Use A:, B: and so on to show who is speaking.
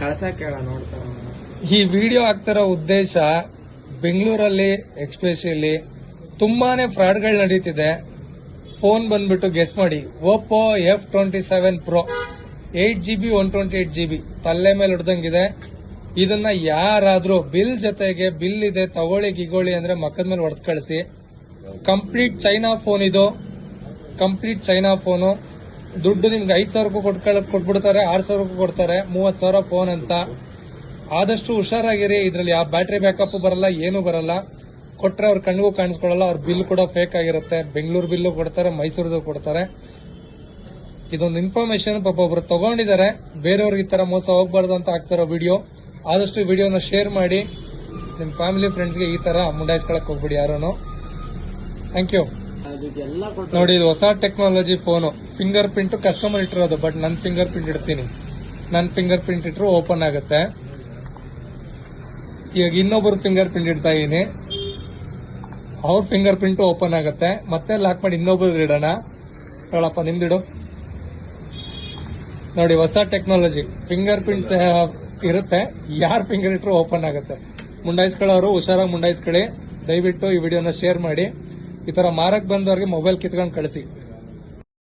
A: ಕಳ್ಸಕ್ಕೆ ನೋಡ್ತಾರ.
B: ಈ ವಿಡಿಯೋ ಆಗ್ತಿರೋ ಉದ್ದೇಶ ಬೆಂಗಳೂರಲ್ಲಿ ಎಕ್ಸ್ಪೆಷಲಿ ತುಂಬಾನೇ ಫ್ರಾಡ್ಗಳು ನಡೀತಿದೆ. ಫೋನ್ ಬಂದ್ಬಿಟ್ಟು ಗೆಸ್ ಮಾಡಿ, Oppo F27 Pro 8GB 128GB ತಲೆ ಮೇಲೆ ಹಿಡ್ದಂಗಿದೆ. ಇದನ್ನ ಯಾರಾದ್ರೂ ಬಿಲ್ ಜೊತೆಗೆ ಬಿಲ್ ಇದೆ ತಗೊಳ್ಳಿ ಗಿಗೋಳಿ ಅಂದ್ರೆ ಮಕ್ಕದ ಮೇಲೆ ಹೊಡೆದು ಕಳಿಸಿ. ಕಂಪ್ಲೀಟ್ ಚೈನಾ ಫೋನ್ ಇದು, ಕಂಪ್ಲೀಟ್ ಚೈನಾ ಫೋನು. ದುಡ್ಡು ನಿಮ್ಗೆ 5,000 ಕೊಟ್ಬಿಡ್ತಾರೆ, 6,000 ಕೊಡ್ತಾರೆ, 30,000 ಫೋನ್ ಅಂತ. ಆದಷ್ಟು ಹುಷಾರಾಗಿರಿ. ಇದ್ರಲ್ಲಿ ಯಾವ ಬ್ಯಾಟ್ರಿ ಬ್ಯಾಕಪ್ ಬರಲ್ಲ, ಏನು ಬರಲ್ಲ. ಕೊಟ್ರೆ ಅವ್ರ ಕಣ್ಣಿಗೂ ಕಾಣಿಸ್ಕೊಳ್ಳಲ್ಲ. ಅವ್ರ ಬಿಲ್ ಕೂಡ ಫೇಕ್ ಆಗಿರುತ್ತೆ. ಬೆಂಗಳೂರು ಬಿಲ್ಲು ಕೊಡ್ತಾರೆ, ಮೈಸೂರದು ಕೊಡ್ತಾರೆ. ಇದೊಂದು ಇನ್ಫಾರ್ಮೇಶನ್ ಪಾಪ ಒಬ್ರು ತಗೊಂಡಿದ್ದಾರೆ. ಬೇರೆಯವ್ರಿಗೆ ಈ ತರ ಮೋಸ ಹೋಗ್ಬಾರ್ದು ಅಂತ ಆಗ್ತಾರೋ ವಿಡಿಯೋ. ಆದಷ್ಟು ವಿಡಿಯೋನ ಶೇರ್ ಮಾಡಿ. ನಿಮ್ ಫ್ಯಾಮಿಲಿ ಫ್ರೆಂಡ್ಸ್ಗೆ ಈ ತರ ಮುಂಡಾಯಿಸ್ಕೊಳಕ್ ಹೋಗ್ಬಿಡಿ ಯಾರೂನು. Thank you. ನೋಡಿ, ಇದು ಹೊಸ technology phone. Fingerprint customer ಇಟ್ಟಿರೋದು, ಬಟ್ ನನ್ ಫಿಂಗರ್ ಪ್ರಿಂಟ್ ಇಡ್ತೀನಿ. ನನ್ ಫಿಂಗರ್ ಪ್ರಿಂಟ್ ಇಟ್ಟರು ಓಪನ್ ಆಗುತ್ತೆ. ಈಗ ಇನ್ನೊಬ್ಬರು ಫಿಂಗರ್ ಪ್ರಿಂಟ್ ಇಡ್ತಾ ಇದೀನಿ, ಅವ್ರ ಫಿಂಗರ್ ಪ್ರಿಂಟ್ ಓಪನ್ ಆಗುತ್ತೆ. ಮತ್ತೆ ಲಾಕ್ ಮಾಡಿ ಇನ್ನೊಬ್ರು ಇಡೋಣ. ಹೇಳಪ್ಪ, ನಿಮ್ದಿಡು. ನೋಡಿ, ಹೊಸ ಟೆಕ್ನಾಲಜಿ. ಫಿಂಗರ್ ಪ್ರಿಂಟ್ಸ್ ಇರುತ್ತೆ, ಯಾರ್ ಫಿಂಗರ್ ಇಟ್ಟರು ಓಪನ್ ಆಗುತ್ತೆ. ಮುಂಡಾಯಿಸ್ಕೊಳ್ಳೋರು ಹುಷಾರಾಗಿ ಮುಂಡಾಯಿಸ್ಕೊಳ್ಳಿ. ದಯವಿಟ್ಟು ಈ ವಿಡಿಯೋನ ಶೇರ್ ಮಾಡಿ. ಈ ತರ ಮಾರಕ್ ಬಂದವ್ರಿಗೆ ಮೊಬೈಲ್ ಕಿತ್ಕೊಂಡು ಕಳಿಸಿ.